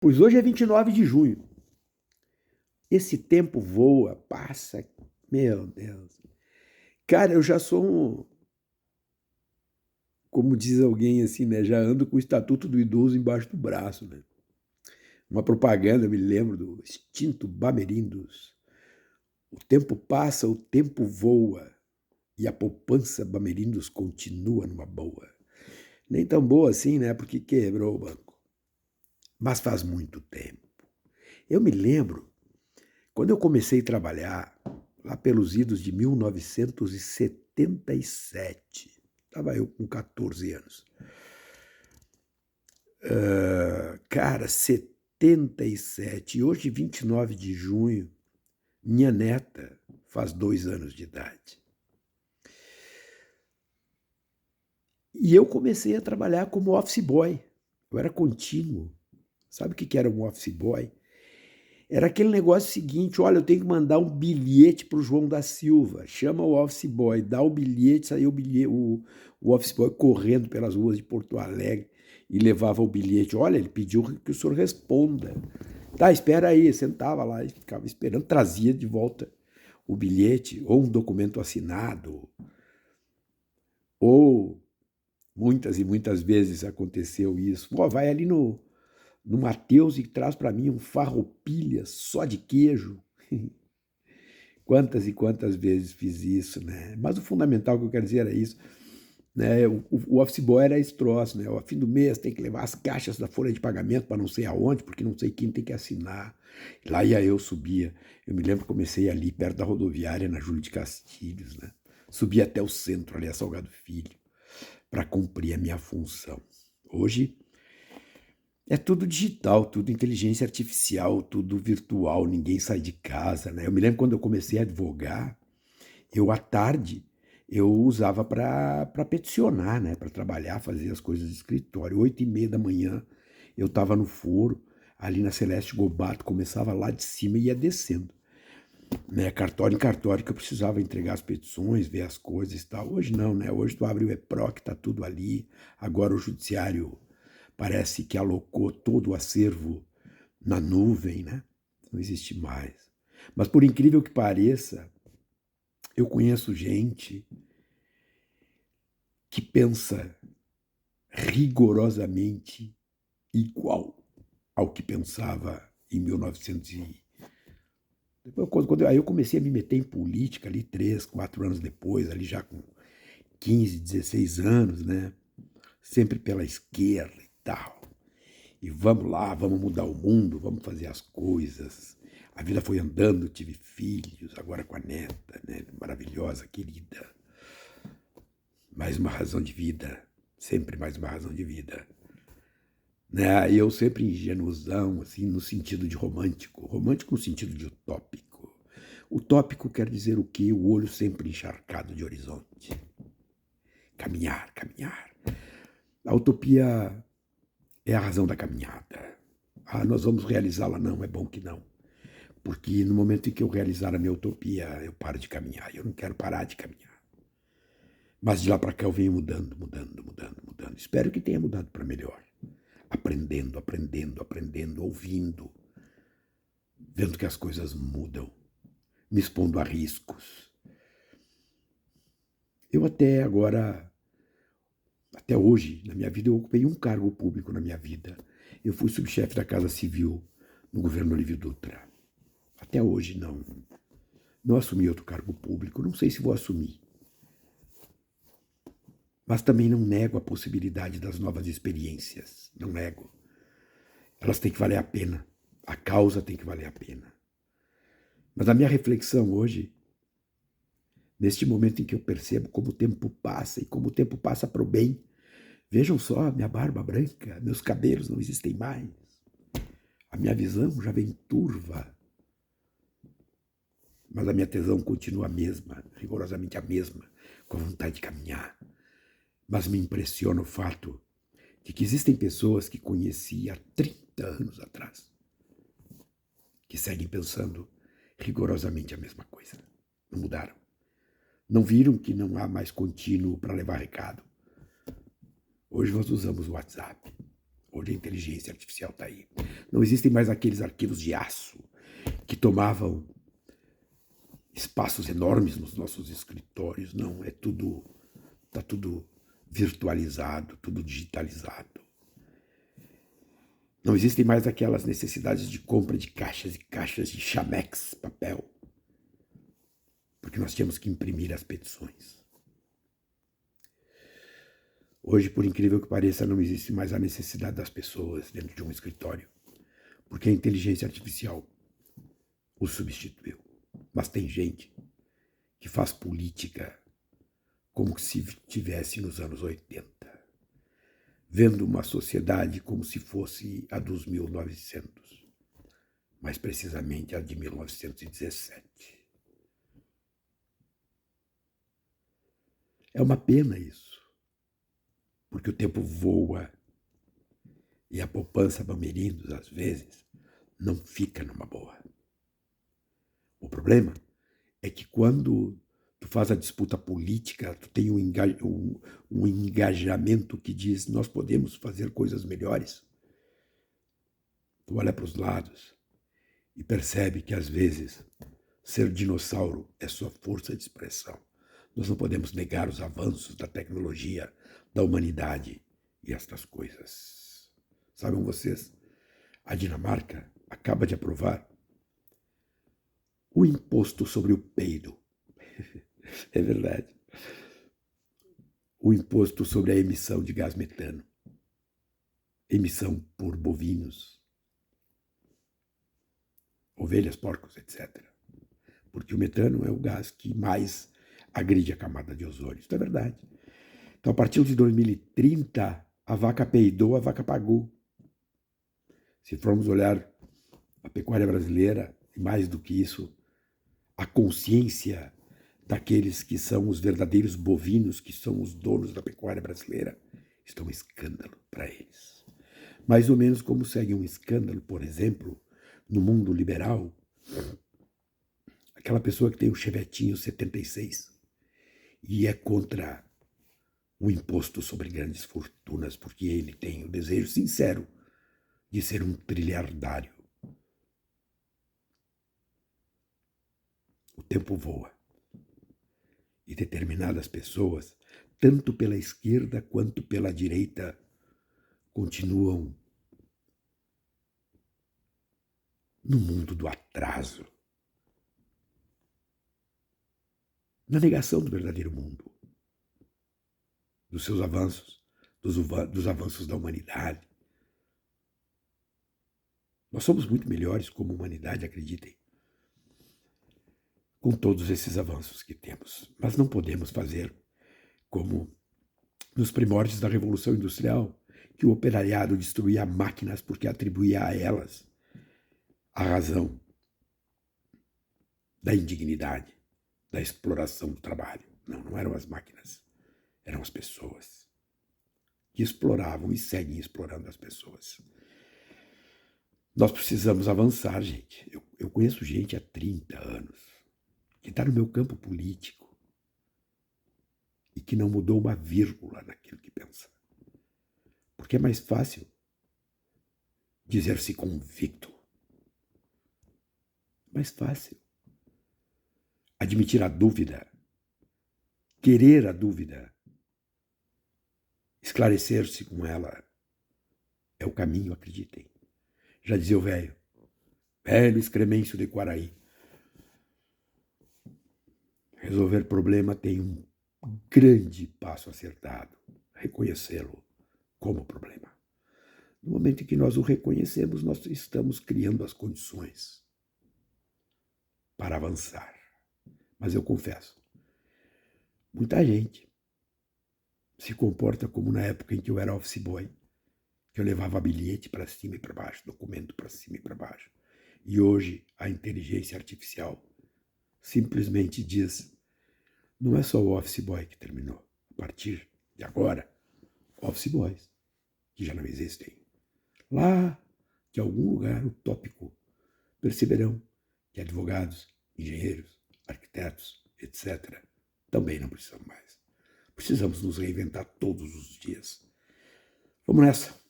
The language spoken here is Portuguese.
Pois hoje é 29 de junho. Esse tempo voa, passa. Meu Deus. Cara, eu já sou como diz alguém assim, né? Já ando com o Estatuto do Idoso embaixo do braço, né? Uma propaganda, me lembro do extinto Bamerindos. O tempo passa, o tempo voa e a poupança Bamerindos continua numa boa. Nem tão boa assim, né? Porque quebrou o banco. Mas faz muito tempo. Eu me lembro, quando eu comecei a trabalhar, lá pelos idos de 1977, estava eu com 14 anos. Cara, 77. E hoje, 29 de junho, minha neta faz 2 anos de idade. E eu comecei a trabalhar como office boy. Eu era contínuo. Sabe o que era um office boy? Era aquele negócio seguinte: olha, eu tenho que mandar um bilhete para o João da Silva. Chama o office boy, dá o bilhete, saiu o office boy correndo pelas ruas de Porto Alegre e levava o bilhete. Olha, ele pediu que o senhor responda. Tá, espera aí. Sentava lá e ficava esperando, trazia de volta o bilhete ou um documento assinado. Ou muitas e muitas vezes aconteceu isso. Pô, vai ali no Mateus e traz para mim um farroupilha só de queijo. Quantas e quantas vezes fiz isso, né? Mas o fundamental que eu quero dizer era isso, né? O office boy era esse troço, né? Ao fim do mês tem que levar as caixas da folha de pagamento para não sei aonde, porque não sei quem tem que assinar. Lá ia eu, subia. Eu me lembro que comecei ali perto da rodoviária, na Júlio de Castilhos, né? Subi até o centro, ali a Salgado Filho, para cumprir a minha função. Hoje é tudo digital, tudo inteligência artificial, tudo virtual, ninguém sai de casa, né? Eu me lembro quando eu comecei a advogar, eu à tarde eu usava para peticionar, né? Para trabalhar, fazer as coisas de escritório. 8h30 da manhã eu estava no foro, ali na Celeste Gobato, começava lá de cima e ia descendo, né? Cartório em cartório que eu precisava entregar as petições, ver as coisas e tal. Hoje não, né? Hoje tu abre o EPROC, tá tudo ali. Agora o judiciário parece que alocou todo o acervo na nuvem, né? Não existe mais. Mas por incrível que pareça, eu conheço gente que pensa rigorosamente igual ao que pensava em 1900 aí eu comecei a me meter em política ali 3, 4 anos depois, ali já com 15, 16 anos, né? Sempre pela esquerda e tal. E vamos lá, vamos mudar o mundo, vamos fazer as coisas. A vida foi andando, tive filhos, agora com a neta, né? Maravilhosa, querida. Mais uma razão de vida, sempre mais uma razão de vida. Né? E eu sempre ingenuozão, assim, no sentido de romântico. Romântico no sentido de utópico. Utópico quer dizer o quê? O olho sempre encharcado de horizonte. Caminhar, caminhar. A utopia é a razão da caminhada. Ah, nós vamos realizá-la? Não, é bom que não. Porque no momento em que eu realizar a minha utopia, eu paro de caminhar. Eu não quero parar de caminhar. Mas de lá para cá eu venho mudando, mudando, mudando, mudando. Espero que tenha mudado para melhor. Aprendendo, aprendendo, aprendendo, ouvindo, vendo que as coisas mudam, me expondo a riscos. Eu até hoje, na minha vida, eu ocupei um cargo público na minha vida. Eu fui subchefe da Casa Civil no governo Olívio Dutra. Até hoje não assumi outro cargo público, não sei se vou assumir. Mas também não nego a possibilidade das novas experiências, não nego. Elas têm que valer a pena, a causa tem que valer a pena. Mas a minha reflexão hoje, neste momento em que eu percebo como o tempo passa e como o tempo passa para o bem, vejam só, minha barba branca, meus cabelos não existem mais, a minha visão já vem turva, mas a minha tesão continua a mesma, rigorosamente a mesma, com a vontade de caminhar. Mas me impressiona o fato de que existem pessoas que conheci há 30 anos atrás, que seguem pensando rigorosamente a mesma coisa. Não mudaram. Não viram que não há mais contínuo para levar recado. Hoje nós usamos o WhatsApp. Hoje a inteligência artificial está aí. Não existem mais aqueles arquivos de aço que tomavam espaços enormes nos nossos escritórios. Não, está tudo virtualizado, tudo digitalizado. Não existem mais aquelas necessidades de compra de caixas e caixas de chamex, papel, porque nós tínhamos que imprimir as petições. Hoje, por incrível que pareça, não existe mais a necessidade das pessoas dentro de um escritório, porque a inteligência artificial o substituiu. Mas tem gente que faz política como se estivesse nos anos 80, vendo uma sociedade como se fosse a dos 1900, mais precisamente a de 1917. É uma pena isso, porque o tempo voa e a poupança Bamerindos, às vezes, não fica numa boa. O problema é que quando tu faz a disputa política, tu tem um engajamento que diz nós podemos fazer coisas melhores. Tu olha para os lados e percebe que, às vezes, ser dinossauro é sua força de expressão. Nós não podemos negar os avanços da tecnologia, da humanidade e estas coisas. Sabem vocês, a Dinamarca acaba de aprovar o imposto sobre o peido. É verdade. O imposto sobre a emissão de gás metano. Emissão por bovinos, ovelhas, porcos, etc. Porque o metano é o gás que mais agride a camada de ozônio. Isso é verdade. Então, a partir de 2030, a vaca peidou, a vaca pagou. Se formos olhar a pecuária brasileira, e mais do que isso, a consciência daqueles que são os verdadeiros bovinos, que são os donos da pecuária brasileira, está um escândalo para eles. Mais ou menos como segue um escândalo, por exemplo, no mundo liberal, aquela pessoa que tem o Chevetinho 76 e é contra o imposto sobre grandes fortunas, porque ele tem o desejo sincero de ser um trilhardário. O tempo voa. E determinadas pessoas, tanto pela esquerda quanto pela direita, continuam no mundo do atraso, na negação do verdadeiro mundo, dos seus avanços, dos avanços da humanidade. Nós somos muito melhores como humanidade, acreditem, com todos esses avanços que temos. Mas não podemos fazer como nos primórdios da Revolução Industrial, que o operariado destruía máquinas porque atribuía a elas a razão da indignidade, da exploração do trabalho. Não, não eram as máquinas, eram as pessoas que exploravam e seguem explorando as pessoas. Nós precisamos avançar, gente. Eu conheço gente há 30 anos que está no meu campo político e que não mudou uma vírgula naquilo que pensa. Porque é mais fácil dizer-se convicto. Mais fácil admitir a dúvida, querer a dúvida, esclarecer-se com ela. É o caminho, acreditem. Já dizia o velho excremêncio de Quaraí. Resolver problema tem um grande passo acertado, reconhecê-lo como problema. No momento em que nós o reconhecemos, nós estamos criando as condições para avançar. Mas eu confesso, muita gente se comporta como na época em que eu era office boy, que eu levava bilhete para cima e para baixo, documento para cima e para baixo. E hoje a inteligência artificial simplesmente diz: não é só o office boy que terminou. A partir de agora, office boys, que já não existem, lá de algum lugar utópico, perceberão que advogados, engenheiros, arquitetos, etc., também não precisam mais. Precisamos nos reinventar todos os dias. Vamos nessa.